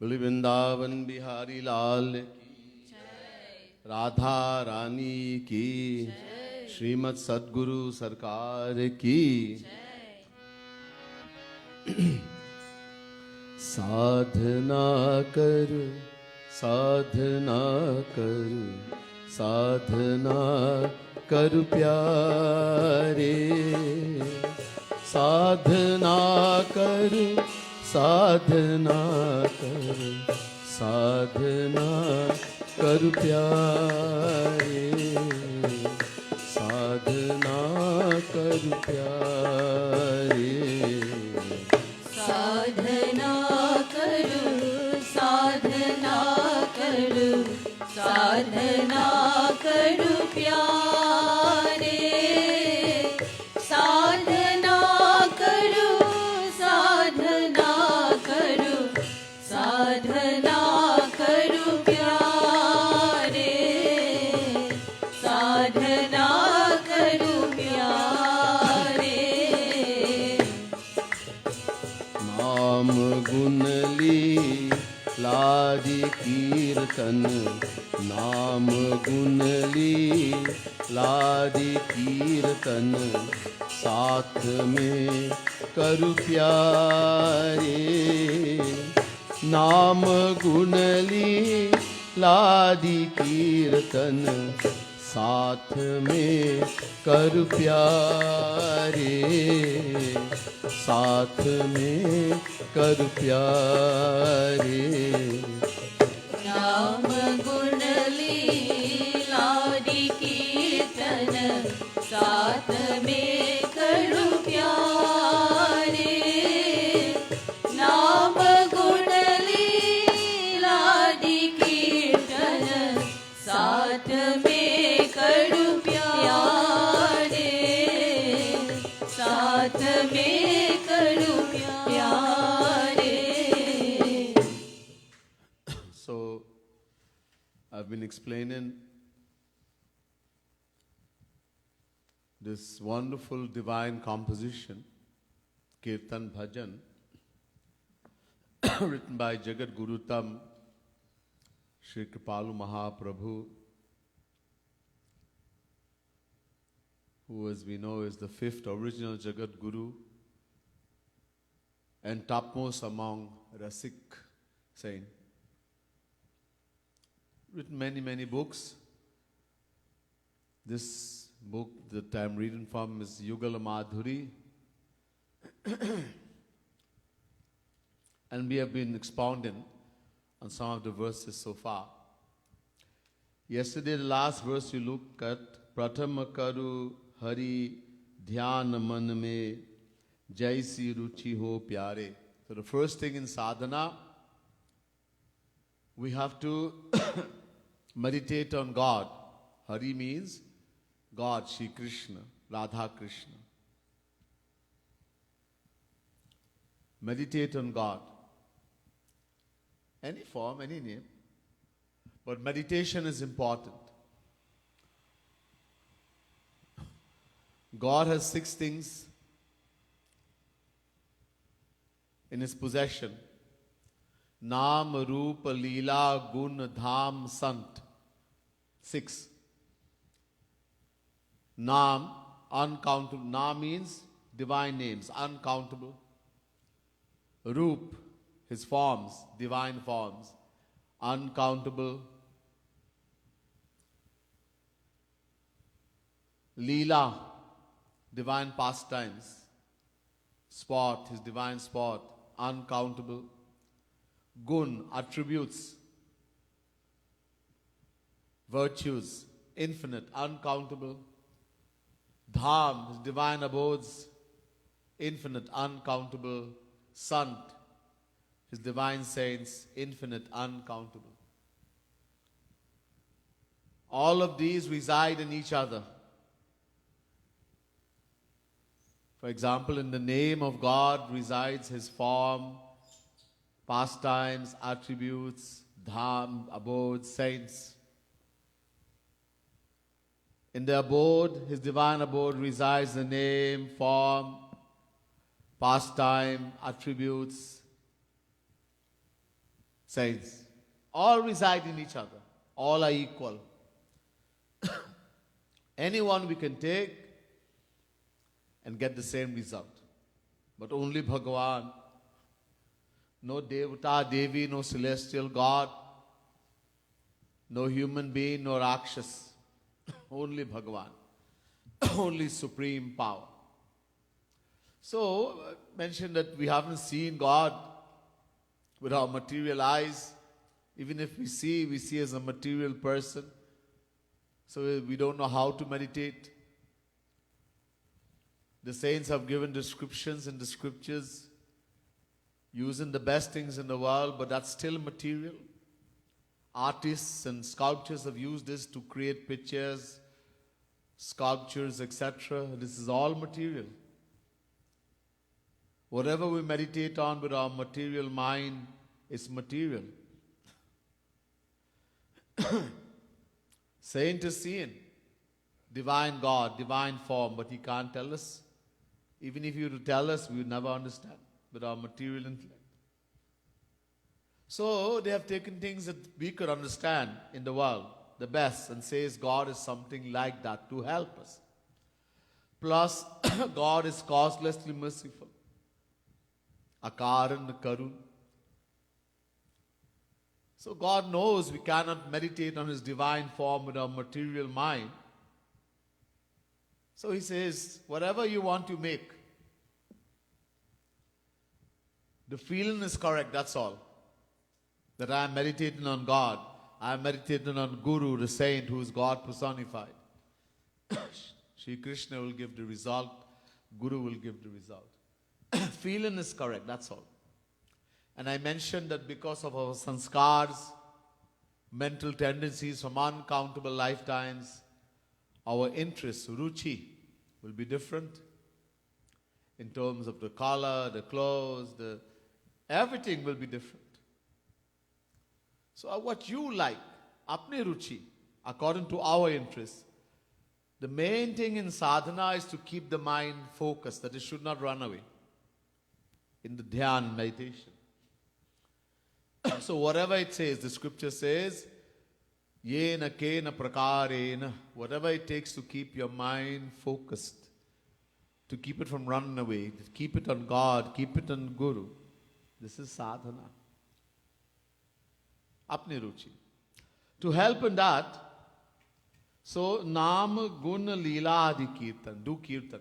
बोले वृंदावन बिहारी लाल की, राधा रानी की, श्रीमद् सद्गुरु सरकार की। साधना करू साधना करू साधना करू प्यारे, साधना करू साधना करू साधना करू प्यारे, साधना करू प्यारे। साधना करू साधना करू साधना करू प्यारे, साधना करू साधना करू साधना करू प्यारे, साधना करू प्यारे। नाम गुण लीलादि कीर्तन, नाम गुण लीलादि कीर्तन, साथ में करू प्यारे। नाम गुण लीलादि कीर्तन, साथ में करू प्यारे, साथ में करू प्यारे। नाम गुण लीलादि कीर्तन, साथ में करू प्यारे। नाम गुण लीलादि कीर्तन, साथ में करू प्यारे, साथ में करू प्यारे। So, I've been explaining this wonderful divine composition, Kirtan Bhajan, written by Jagat Guru Tam, Shri Kripalu Mahaprabhu, who, as we know, is the fifth original Jagat Guru and topmost among Rasik saints. Written many books. This book that I'm reading from is Yugala Madhuri. And we have been expounding on some of the verses so far. Yesterday, the last verse you looked at, Prathama Karu Hari Dhyan Man Me Jaisi Ruchi Ho Pyare. So the first thing in sadhana, we have to meditate on God. Hari means God, Shri Krishna, Radha Krishna. Meditate on God. Any form, any name. But meditation is important. God has 6 things in His possession. Naam, Roop, Leela, Gun, Dham, Sant. 6. Naam, uncountable. Naam means divine names, uncountable. Roop, His forms, divine forms, uncountable. Leela, divine pastimes. Sport, His divine sport, uncountable. Gun, attributes, virtues, infinite, uncountable. Dham, His divine abodes, infinite, uncountable. Sant, His divine saints, infinite, uncountable. All of these reside in each other. For example, in the name of God resides His form, pastimes, attributes, dham, abode, saints. In the abode, His divine abode, resides the name, form, pastime, attributes, saints. All reside in each other. All are equal. Anyone we can take and get the same result. But only Bhagavan. No Devata, Devi, no celestial God, no human being, no Rakshas. Only Bhagavan. Only supreme power. So, I mentioned that we haven't seen God with our material eyes. Even if we see as a material person. So we don't know how to meditate. The saints have given descriptions in the scriptures using the best things in the world, but that's still material. Artists and sculptors have used this to create pictures, sculptures, etc. This is all material. Whatever we meditate on with our material mind is material. Saint is seeing divine God, divine form, but he can't tell us. Even if you were to tell us, we would never understand with our material intellect. So they have taken things that we could understand in the world, the best, and says God is something like that to help us. Plus, God is causelessly merciful. Akaran Karu. So God knows we cannot meditate on His divine form with our material mind. So He says, whatever you want to make, the feeling is correct, that's all. That I am meditating on God. I am meditating on Guru, the saint who is God personified. Shri Krishna will give the result. Guru will give the result. Feeling is correct, that's all. And I mentioned that because of our sanskars, mental tendencies from uncountable lifetimes, our interests, ruchi, will be different in terms of the color, the clothes, everything will be different. So what you like, apne ruchi, according to our interests. The main thing in sadhana is to keep the mind focused, that it should not run away in the dhyan meditation. So whatever it says, the scripture says, yena kena prakarena, whatever it takes to keep your mind focused, to keep it from running away, to keep it on God, keep it on Guru. This is sadhana. Apni ruchi. To help in that, so Nam Gun Leela Adi Kirtan, do Kirtan.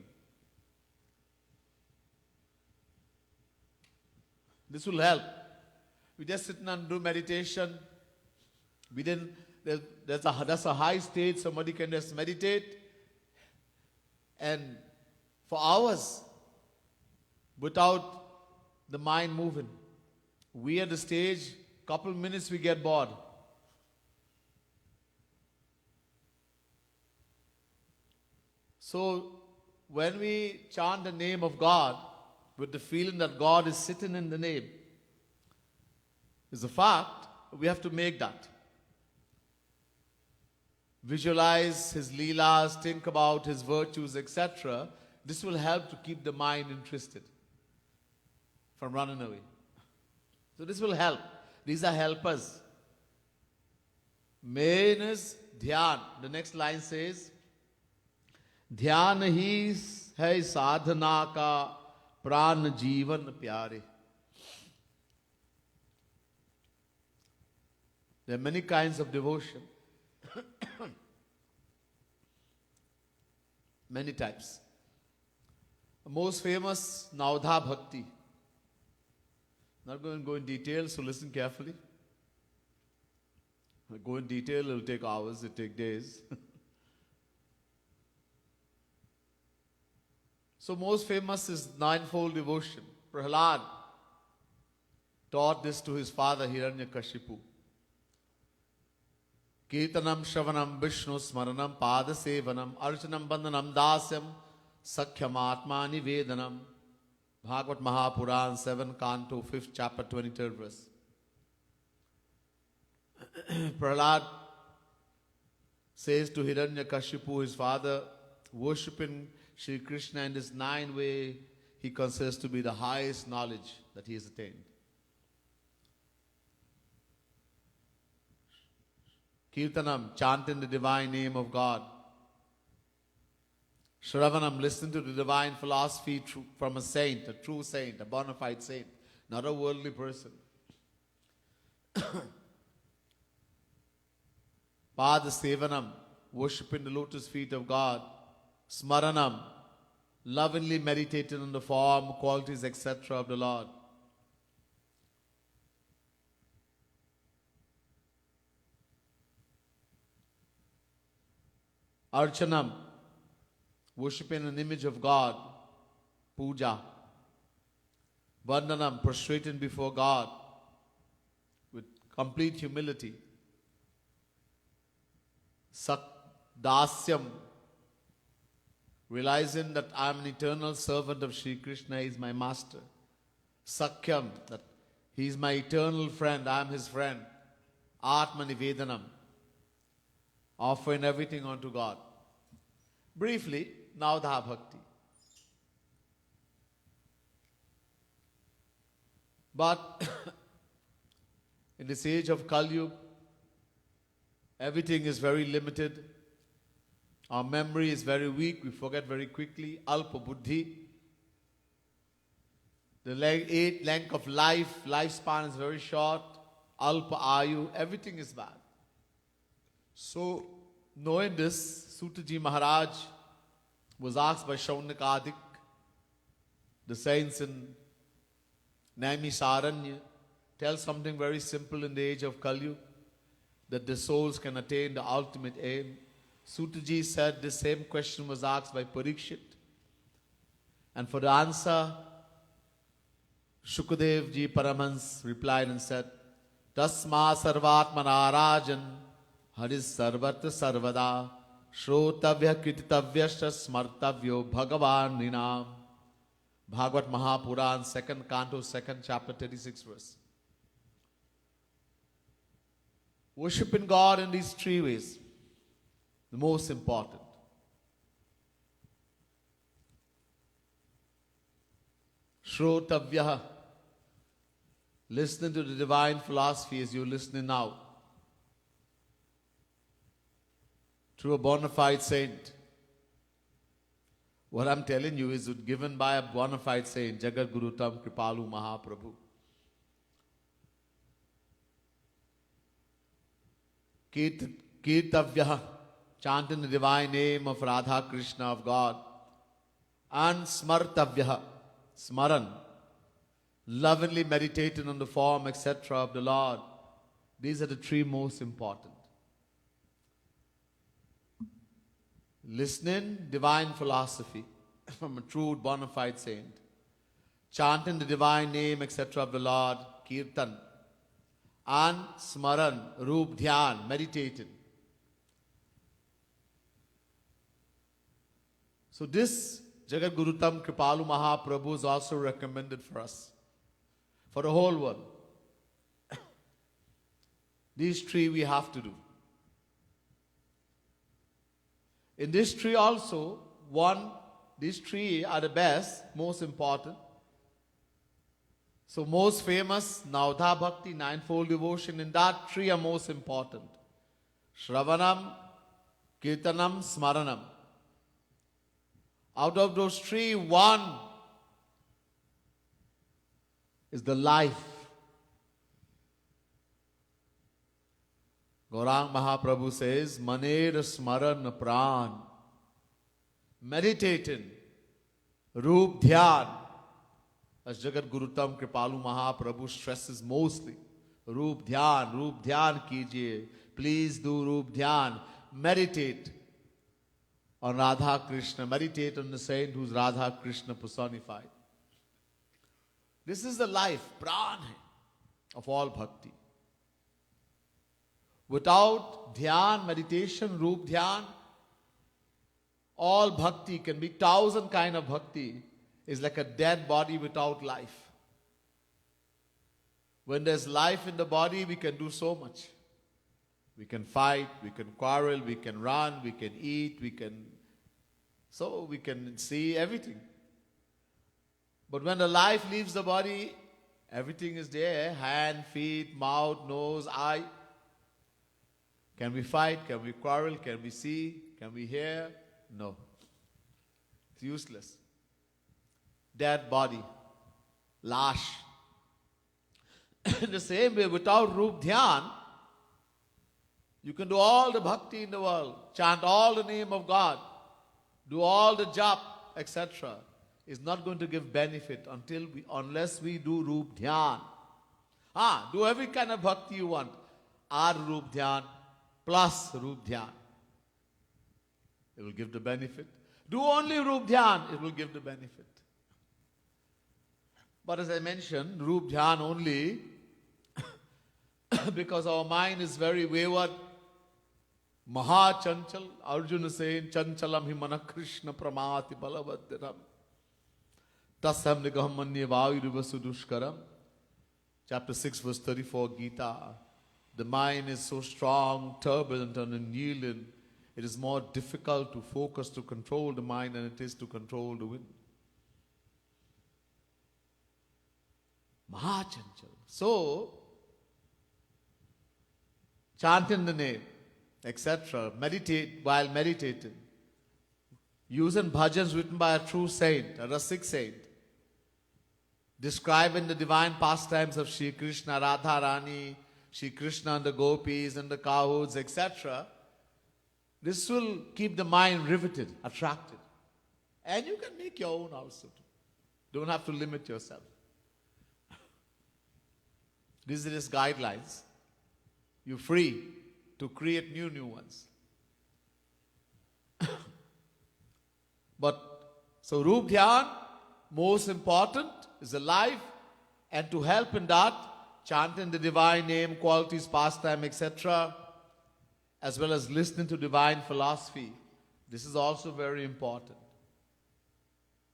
This will help. We just sit and do meditation. That's a high stage, somebody can just meditate. And for hours, without the mind moving. We at the stage, couple minutes we get bored. So when we chant the name of God with the feeling that God is sitting in the name, is a fact, we have to make that. Visualize His leelas, think about His virtues, etc. This will help to keep the mind interested from running away. So this will help. These are helpers. Main is dhyan. The next line says, dhyan hi hai sadhana ka pran jeevan pyare. There are many kinds of devotion. Many types. The most famous, Naudha Bhakti. Not going to go in detail, so listen carefully. I'll go in detail, it will take hours, it will take days. So most famous is ninefold devotion. Prahlad taught this to his father Hiranyakashipu. Kirtanam Shravanam Vishnu Smaranam Padasevanam Archanam Bandhanam Dasyam Sakhyam Atmani Vedanam. Bhagavad Mahapuran 7 Canto 5th chapter 23rd verse. Prahlad says to Hiranyakashipu, his father, worshipping Shri Krishna in this 9 way he considers to be the highest knowledge that he has attained. Kirtanam, chanting the divine name of God. Shravanam, listen to the divine philosophy from a saint, a true saint, a bona fide saint, not a worldly person. Pada Sevanam, worshiping the lotus feet of God. Smaranam, lovingly meditating on the form, qualities, etc. of the Lord. Archanam, worshipping an image of God. Puja. Vandanam, prostrating before God with complete humility. Dasyam, realizing that I am an eternal servant of Sri Krishna, he is my master. Sakyam, that he is my eternal friend, I am his friend. Atmanivedanam, offering everything unto God. Briefly, Navadha Bhakti. But in this age of Kali Yuga, everything is very limited. Our memory is very weak. We forget very quickly. Alpa buddhi. The length of lifespan is very short. Alpa ayu. Everything is bad. So, knowing this, Sutaji Maharaj was asked by Shaunakadik, the saints in Naimisaranya, tell something very simple in the age of Kali Yuga, that the souls can attain the ultimate aim. Sutaji said the same question was asked by Parikshit. And for the answer, Shukadev ji Paramhans replied and said, Tasma sarvatmana rajan haris sarvatra sarvada shrotavya kirtitavyascha smartavyo bhagavan ninam. Bhagavad Mahapuran, 2nd Canto, 2nd chapter, 36th verse. Worshipping God in these three ways, the most important. Shrotavya, listening to the divine philosophy as you're listening now, through a bona fide saint. What I'm telling you is given by a bona fide saint, Jagat Guru Tam Kripalu Mahaprabhu. Kirtavya, chanting the divine name of Radha Krishna of God. And Smartavya, Smaran, lovingly meditating on the form, etc. of the Lord. These are the three most important. Listening, divine philosophy from a true bona fide saint. Chanting the divine name, etc. of the Lord, Kirtan. And Smaran, Roop Dhyan, meditating. So this Jagat Guru Tam Kripalu Mahaprabhu is also recommended for us, for the whole world. These three we have to do. In this tree also, these three are the best, most important. So most famous, Navadha Bhakti, ninefold devotion, in that three are most important. Shravanam, Kirtanam, Smaranam. Out of those three, one is the life. Gaurang Mahaprabhu says, Maner Smaran Pran. Meditating, Roop Dhyan. As Jagat Guru Tam Kripalu Mahaprabhu stresses mostly. Roop Dhyan kijiye. Please do Roop Dhyan. Meditate on Radha Krishna. Meditate on the saint who's Radha Krishna personified. This is the life, pran, of all bhakti. Without dhyan, meditation, Roop Dhyan, all bhakti can be 1,000 kind of bhakti. Is like a dead body without life. When there's life in the body, we can do so much. We can fight, we can quarrel, we can run, we can eat, we can see everything. But when the life leaves the body, everything is there. Hand, feet, mouth, nose, eye. Can we fight? Can we quarrel? Can we see? Can we hear? No. It's useless. Dead body. Lash. In the same way, without Rup Dhyan, you can do all the bhakti in the world, chant all the name of God, do all the jap, etc. It's not going to give benefit unless we do Rup Dhyan. Do every kind of bhakti you want. Add Rup Dhyan plus Rup Dhyan. It will give the benefit. Do only Rup Dhyan, it will give the benefit. But as I mentioned, Rup Dhyan only because our mind is very wayward. Maha Chanchal, Arjuna is saying, Chanchalam himana Krishna pramati balavaddiram. Tasam nigaham manye vayurivasu dushkaram. Chapter 6, verse 34, Gita. The mind is so strong, turbulent, and unyielding. It is more difficult to focus, to control the mind than it is to control the wind. Maha Chanchal. So, chanting the name, etc. Meditate while meditating. Using bhajans written by a true saint, a Rasik saint. Describing the divine pastimes of Shri Krishna, Radha Rani, Shri Krishna and the gopis and the cows, etc. This will keep the mind riveted, attracted. And you can make your own also. Don't have to limit yourself. These are just guidelines. You're free to create new ones. So Rup Dhyan, most important, is alive, and to help in that, chanting the divine name, qualities, pastime, etc., as well as listening to divine philosophy. This is also very important.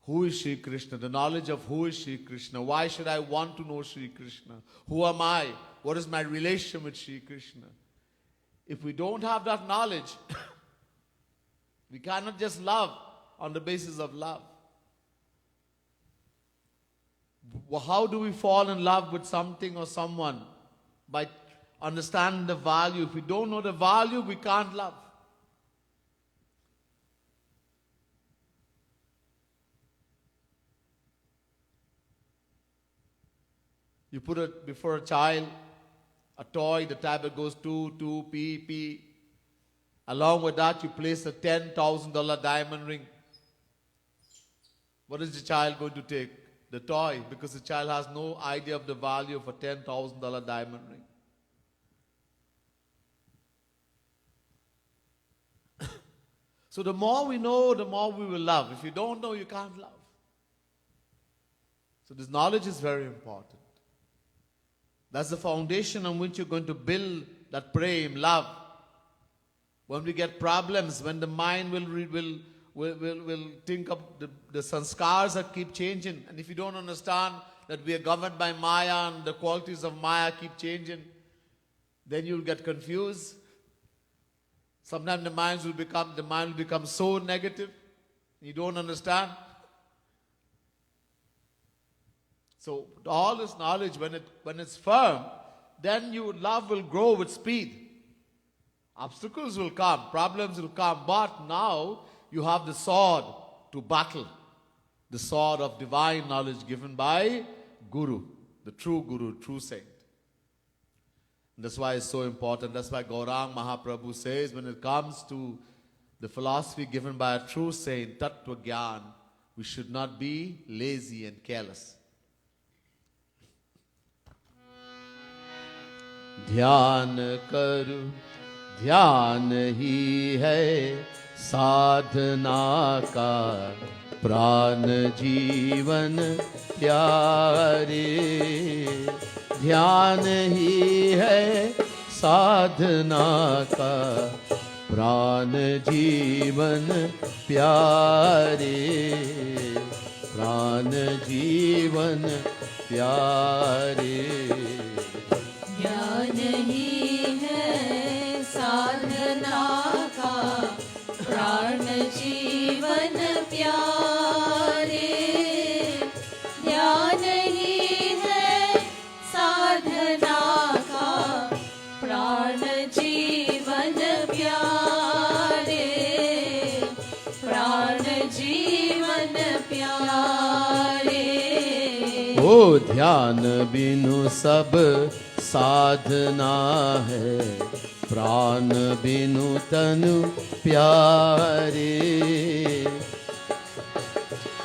Who is Shri Krishna? The knowledge of who is Shri Krishna. Why should I want to know Shri Krishna? Who am I? What is my relation with Shri Krishna? If we don't have that knowledge, we cannot just love on the basis of love. How do we fall in love with something or someone? By understanding the value. If we don't know the value, we can't love. You put it before a child, a toy, the tablet goes 2, P. Along with that, you place a $10,000 diamond ring. What is the child going to take? The toy, because the child has no idea of the value of a $10,000 diamond ring. So the more we know, the more we will love. If you don't know, you can't love. So this knowledge is very important. That's the foundation on which you're going to build that prem, love. When we get problems, when the mind will think of the sanskars that keep changing. And if you don't understand that we are governed by Maya and the qualities of Maya keep changing, then you'll get confused. Sometimes the mind will become so negative, you don't understand. So all this knowledge, when it's firm, then your love will grow with speed. Obstacles will come, problems will come, but now you have the sword to battle. The sword of divine knowledge given by Guru, the true saint. And that's why it's so important. That's why Gaurang Mahaprabhu says, when it comes to the philosophy given by a true saint, Tattva Gyan, we should not be lazy and careless. ध्यान करु ध्यान ही है साधना का प्राण जीवन प्यारे ध्यान ही है साधना का प्राण जीवन प्यारे प्राण जीवन प्यारे ज्ञान ही है साधना का प्राण जीवन प्यारे ध्यान ही है साधना का प्राण जीवन ध्यान बिनु सब साधना है, प्राण बिनु तनु प्यारे।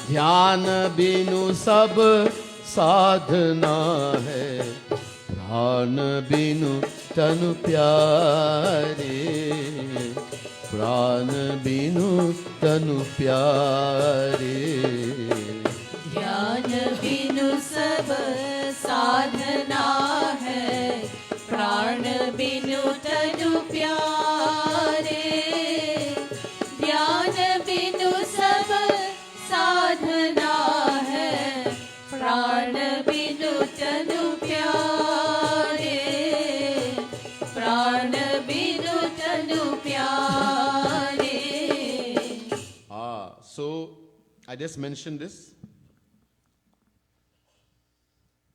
ध्यान बिनु सब साधना है, प्राण बिनु तनु प्यारे। प्राण बिनु तनु प्यारे। ध्यान बिनु सब साधना है, प्राण बिनु तनु प्यारे। ध्यान बिनु सब साधना है, प्राण बिनु तनु प्यारे। प्राण बिनु तनु प्यारे। So I just mentioned this,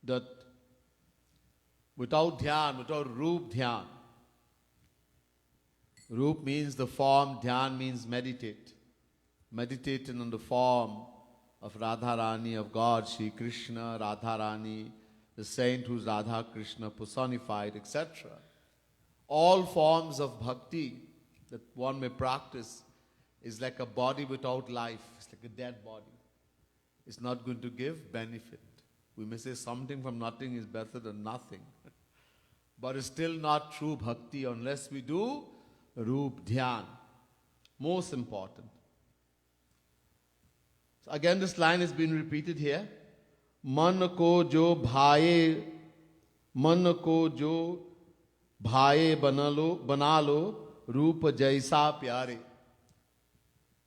that without dhyan, without roop dhyan, roop means the form, dhyan means meditate. Meditating on the form of Radharani, of God, Shri Krishna, Radharani, the saint who's Radha Krishna personified, etc. All forms of bhakti that one may practice is like a body without life. It's like a dead body. It's not going to give benefit. We may say something from nothing is better than nothing. But it's still not true bhakti unless we do roop dhyan. Most important. So again, this line has been repeated here. Man ko jo bhaaye, man ko jo bhaaye bana lo, roop jaisa pyare.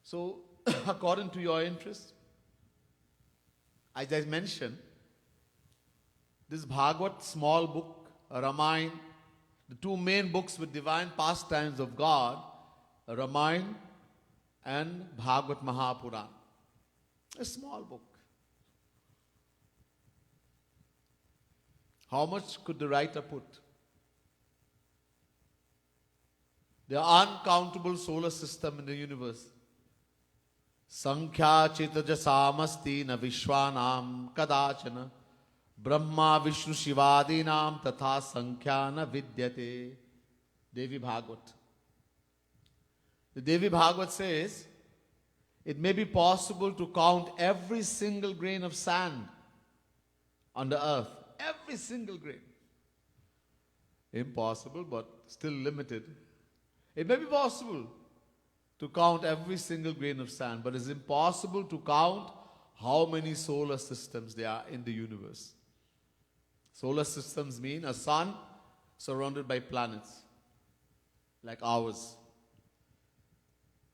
So, according to your interest, as I mentioned, this Bhagavad, small book, Ramayana, the two main books with divine pastimes of God, Ramayana and Bhagavad Mahapuran. A small book. How much could the writer put? There are uncountable solar systems in the universe. Sankhya chitaja samasti na vishwanam kadachana Brahma Vishnu Shivadinam tatha sankhya na vidyate. Devi Bhagavad. The Devi Bhagavad says, it may be possible to count every single grain of sand on the earth. Every single grain. Impossible, but still limited. It may be possible to count every single grain of sand, but it's impossible to count how many solar systems there are in the universe. Solar systems mean a sun surrounded by planets, like ours.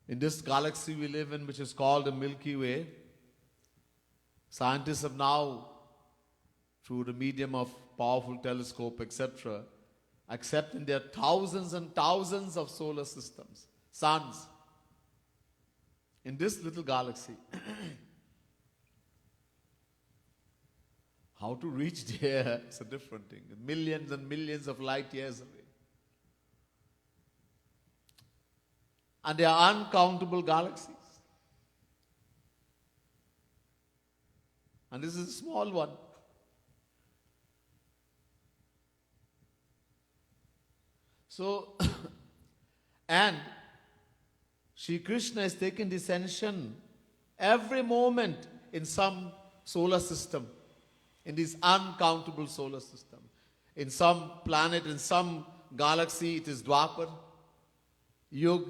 In this galaxy we live in, which is called the Milky Way, scientists have now, through the medium of powerful telescope, etc., accepting there are thousands and thousands of solar systems, suns, in this little galaxy. How to reach there is a different thing. Millions and millions of light years away. And there are uncountable galaxies. And this is a small one. So, and Shri Krishna is taking descension every moment in some solar system, in this uncountable solar system. In some planet, in some galaxy, it is Dwapar, Yug,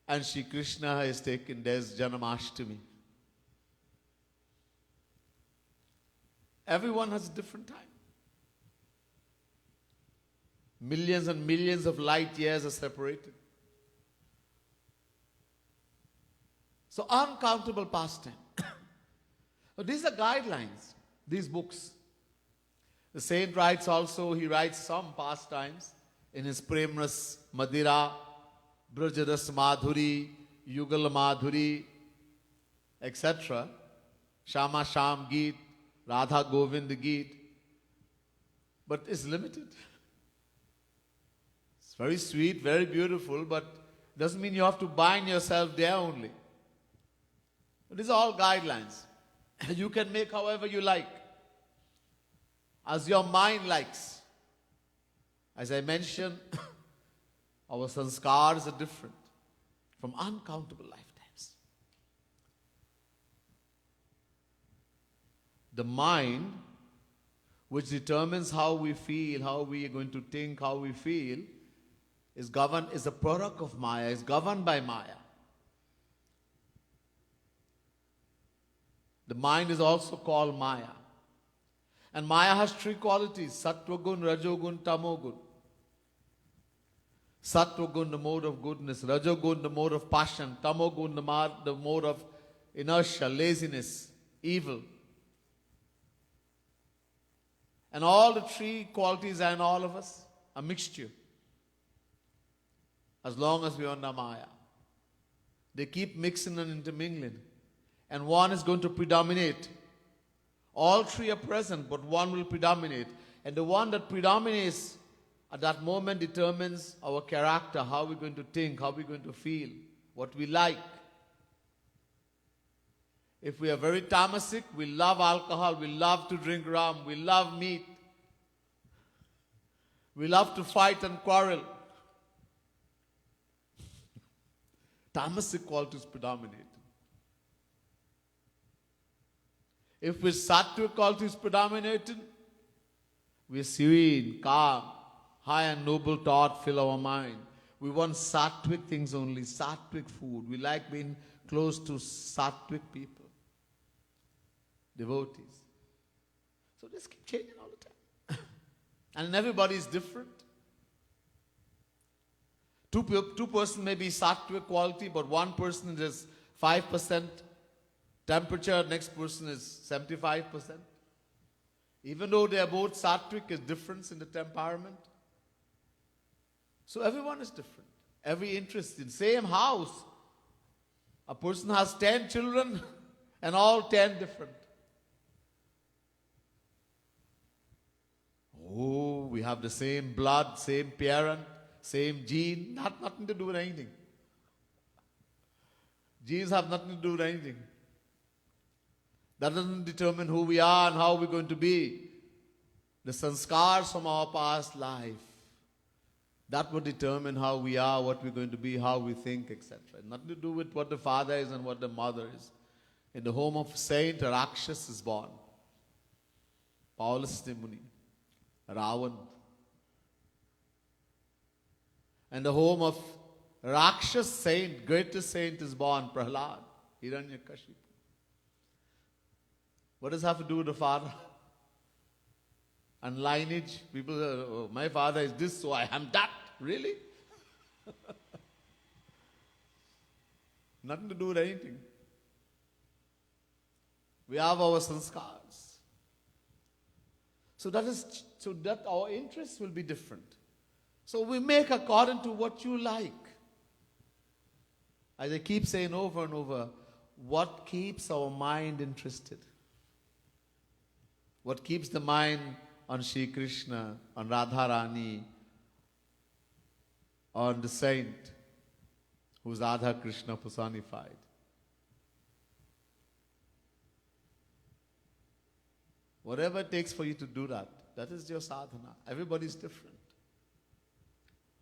and Shri Krishna is taken, there's Janamashtami. Everyone has a different time. Millions and millions of light years are separated. So uncountable pastime. But these are guidelines, these books. The saint writes also, he writes some pastimes in his Premras Madira, Brajadas Madhuri, Yugal Madhuri, etc. Shama Sham Geet, Radha Govind Geet. But it's limited. It's very sweet, very beautiful, but doesn't mean you have to bind yourself there only. These are all guidelines. You can make however you like, as your mind likes. As I mentioned, our sanskars are different from uncountable lifetimes. The mind, which determines how we feel, how we are going to think, how we feel, is a product of Maya, is governed by Maya. The mind is also called Maya. And Maya has three qualities: Sattva gun, Rajogun, Tamogun. Sattva gun, the mode of goodness; Rajogun, the mode of passion; Tamogun, the mode of inertia, laziness, evil. And all the three qualities are in all of us, a mixture. As long as we are under Maya, they keep mixing and intermingling. And one is going to predominate. All three are present, but one will predominate. And the one that predominates at that moment determines our character, how we're going to think, how we're going to feel, what we like. If we are very tamasic, we love alcohol, we love to drink rum, we love meat. We love to fight and quarrel. Tamasic qualities predominate. If we're sattvic qualities predominating, we're serene, calm, high and noble thought fill our mind. We want sattvic things only, sattvic food. We like being close to sattvic people, devotees. So just keep changing all the time. And everybody is different. Two person may be sattvic quality, but one person is 5% temperature, next person is 75%. Even though they are both sattvic, is difference in the temperament. So everyone is different. Every interest in same house. A person has 10 children and all 10 different. Oh, we have the same blood, same parent, same gene. Nothing to do with anything. Genes have nothing to do with anything. That doesn't determine who we are and how we're going to be. The sanskars from our past life, that would determine how we are, what we're going to be, how we think, etc. Nothing to do with what the father is and what the mother is. In the home of a saint, a Rakshas is born. Paulus the Muni, Ravan. And the home of Rakshas saint, greatest saint is born, Prahlad, Hiranyakashipu. What does it have to do with the father? And lineage? People say, oh, my father is this, so I am that. Really? Nothing to do with anything. We have our sanskars. So that our interests will be different. So we make according to what you like. As I keep saying over and over, what keeps our mind interested? What keeps the mind on Sri Krishna, on Radharani, on the saint who's Radha Krishna personified? Whatever it takes for you to do that, that is your sadhana. Everybody's different.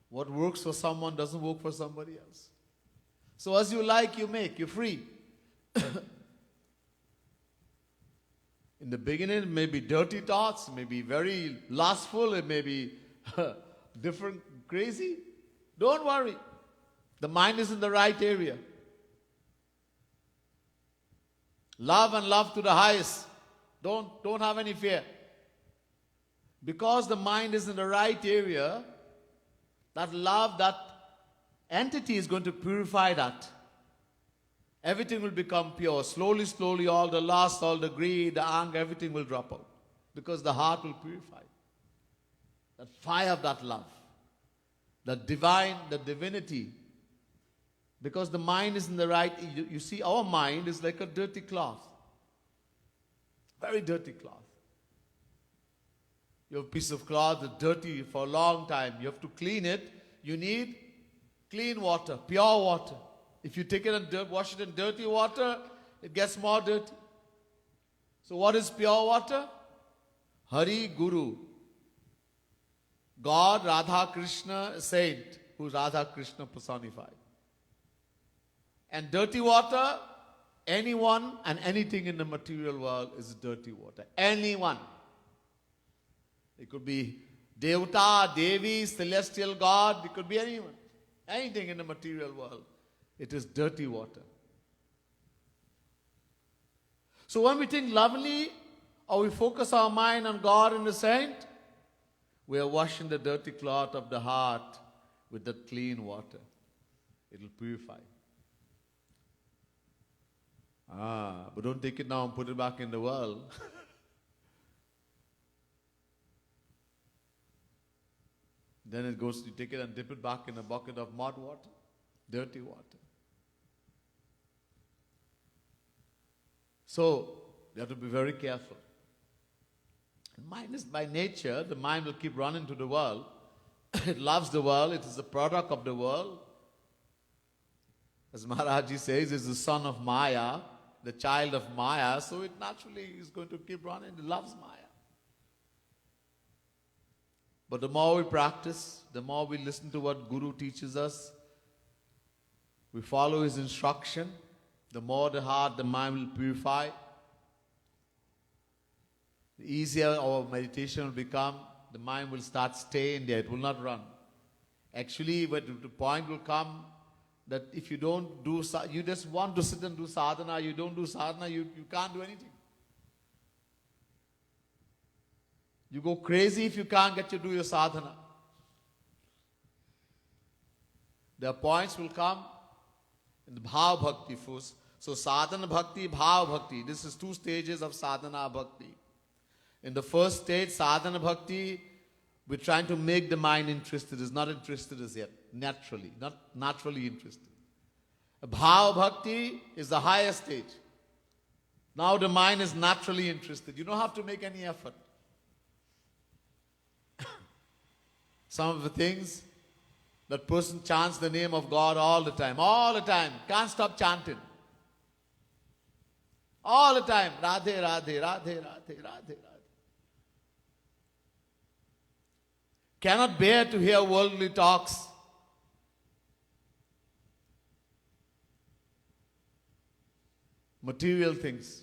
What works for someone doesn't work for somebody else. So as you like, you make. You're free. In the beginning, it may be dirty thoughts, it may be very lustful, it may be different, crazy. Don't worry. The mind is in the right area. Love and love to the highest. Don't have any fear. Because the mind is in the right area, that love, that entity is going to purify that. Everything will become pure. Slowly, slowly, all the lust, all the greed, the anger, everything will drop out. Because the heart will purify. That fire of that love. That divine, the divinity. Because the mind is in the right, you see, our mind is like a dirty cloth. Very dirty cloth. You have a piece of cloth that's dirty for a long time. You have to clean it. You need clean water, pure water. If you take it and wash it in dirty water, it gets more dirty. So what is pure water? Hari Guru. God, Radha Krishna, saint, who is Radha Krishna personified. And dirty water, anyone and anything in the material world is dirty water. Anyone. It could be Devata, Devi, celestial God, it could be anyone. Anything in the material world. It is dirty water. So when we think lovely, or we focus our mind on God and the saint, we are washing the dirty cloth of the heart with that clean water. It will purify. But don't take it now and put it back in the world. Then it goes, you take it and dip it back in a bucket of mud water, dirty water. So, you have to be very careful. Mind is by nature, the mind will keep running to the world. It loves the world, it is a product of the world. As Maharaji says, it's the son of Maya, the child of Maya, so it naturally is going to keep running. It loves Maya. But the more we practice, the more we listen to what Guru teaches us, we follow his instruction, the more the heart, the mind will purify. The easier our meditation will become, the mind will start staying there, it will not run. Actually, but the point will come that if you don't do, you just want to sit and do sadhana, you don't do sadhana, you can't do anything. You go crazy if you can't get to do your sadhana. The points will come in the bhav bhakti first. So sadhana bhakti, bhav bhakti. This is two stages of sadhana bhakti. In the first stage, sadhana bhakti, we're trying to make the mind interested. It's not interested as yet, naturally, not naturally interested. Bhav bhakti is the highest stage. Now the mind is naturally interested. You don't have to make any effort. Some of the things, that person chants the name of God all the time, can't stop chanting. All the time, Radhe, Radhe, Radhe, Radhe, Radhe, Radhe. Cannot bear to hear worldly talks. Material things.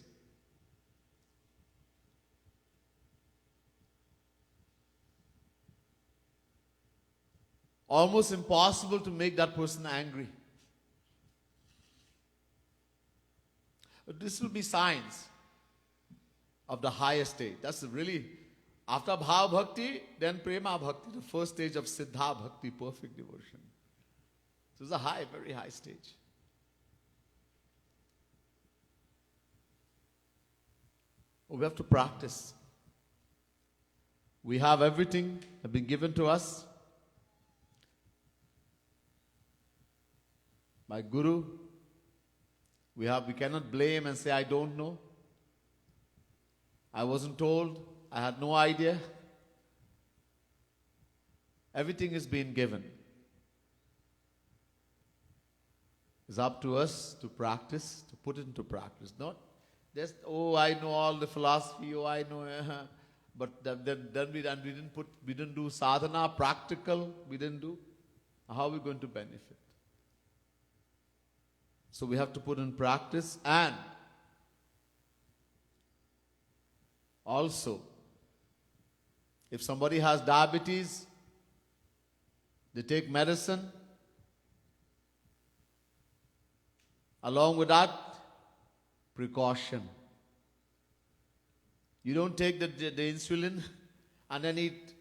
Almost impossible to make that person angry. But this will be signs of the higher state. That's really, after Bhav Bhakti, then Prema Bhakti, the first stage of Siddha Bhakti, perfect devotion. So it's a high, very high stage. We have to practice. We have everything that been given to us by Guru. We cannot blame and say, I don't know. I wasn't told. I had no idea. Everything is being given. It's up to us to practice, to put it into practice. Not just, I know all the philosophy, I know. But then we didn't do sadhana, practical, we didn't do. How are we going to benefit? So we have to put in practice, and also, if somebody has diabetes, they take medicine. Along with that, precaution. You don't take the insulin and then eat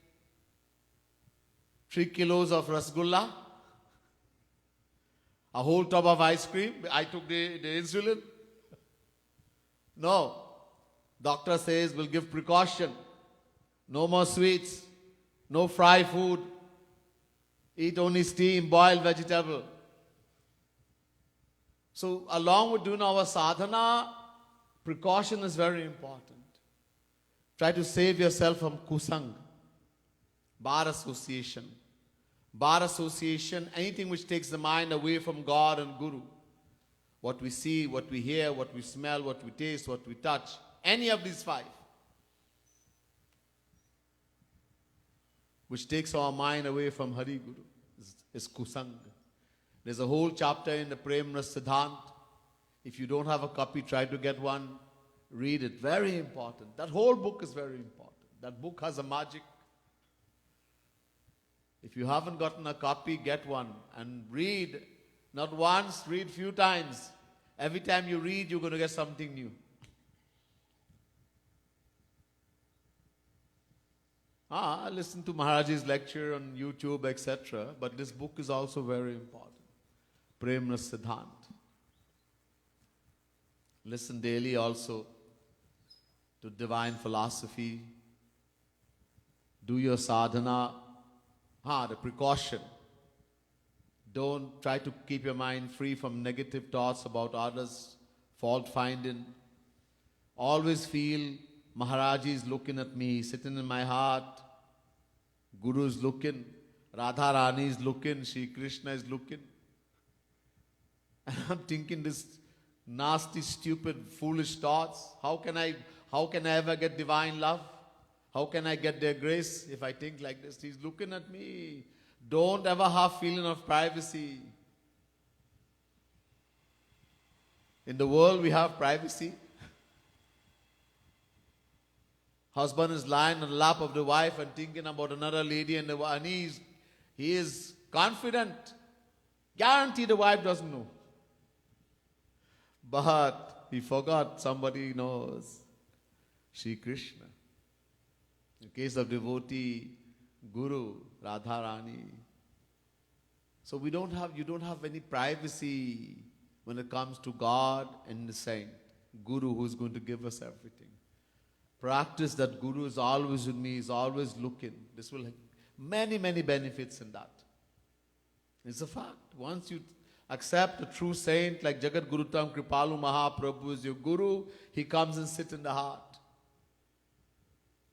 3 kilos of rasgulla, a whole tub of ice cream. I took the insulin. No. Doctor says we'll give precaution. No more sweets. No fry food. Eat only steam, boiled vegetable. So along with doing our sadhana, precaution is very important. Try to save yourself from kusang, bad association. Bad association, anything which takes the mind away from God and Guru. What we see, what we hear, what we smell, what we taste, what we touch. any of these 5, which takes our mind away from Hari Guru, is kusang. There's a whole chapter in the Prem Ras Siddhant. If you don't have a copy, try to get one. Read it. Very important. That whole book is very important. That book has a magic. If you haven't gotten a copy, get one and read. Not once, read few times. Every time you read, you're going to get something new. Listen to Maharaj's lecture on YouTube, etc. But this book is also very important. Prem Ras Siddhant. Listen daily also to divine philosophy. Do your sadhana. The precaution. Don't try to keep your mind free from negative thoughts about others, fault finding. Always feel Maharaji is looking at me, sitting in my heart. Guru is looking, Radha Rani is looking, Shri Krishna is looking. And I'm thinking this nasty, stupid, foolish thoughts. How can I ever get divine love? How can I get their grace if I think like this? He's looking at me. Don't ever have feeling of privacy. In the world we have privacy. Husband is lying on the lap of the wife and thinking about another lady and he is confident. Guarantee the wife doesn't know. But he forgot somebody knows. Shri Krishna. In case of devotee, Guru, Radha Rani. So you don't have any privacy when it comes to God and the saint. Guru who is going to give us everything. Practice that Guru is always with me, is always looking. This will have many, many benefits in that. It's a fact. Once you accept a true saint like Jagat Gurutam Kripalu Mahaprabhu is your Guru, he comes and sits in the heart.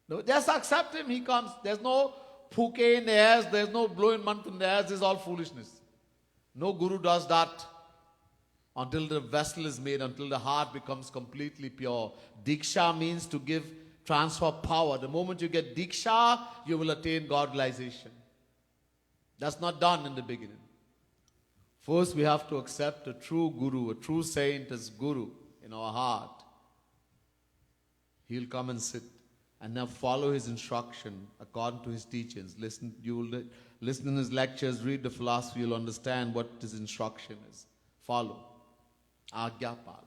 No, just accept him, he comes. There's no puke in the airs, there's no blowing month in the airs, this is all foolishness. No Guru does that until the vessel is made, until the heart becomes completely pure. Diksha means to transfer power. The moment you get Diksha, you will attain God-realization. That's not done in the beginning. First we have to accept a true Guru, a true saint as Guru in our heart. He'll come and sit. And now follow his instruction according to his teachings. You will listen in his lectures, read the philosophy, you'll understand what his instruction is. Follow. Agya Palan.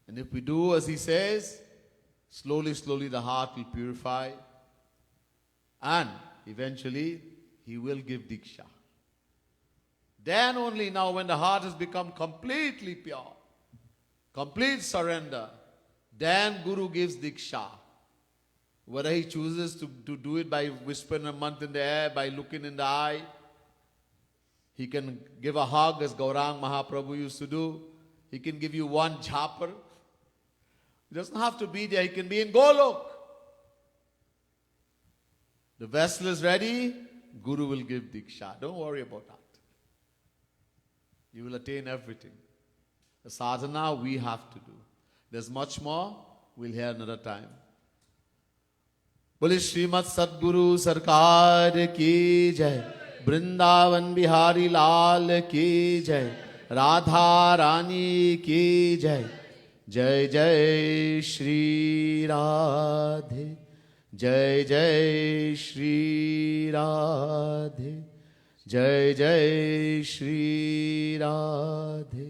And if we do as he says, slowly, slowly the heart will purify. And eventually, he will give Diksha. Then only now when the heart has become completely pure, complete surrender, then Guru gives Diksha. Whether he chooses to do it by whispering a month in the air, by looking in the eye, he can give a hug as Gaurang Mahaprabhu used to do. He can give you one jhapar. He doesn't have to be there. He can be in Golok. The vessel is ready. Guru will give Diksha. Don't worry about that. You will attain everything. The sadhana we have to do. There's much more. We'll hear another time. Bole Srimad Sadguru Sarkar ki jai. Vrindavan Bihari Lal ki jai. Radha Rani ki jai. Jai Jai Shri Radhe. Jai Jai Shri Radhe. Jai Jai Shri Radhe.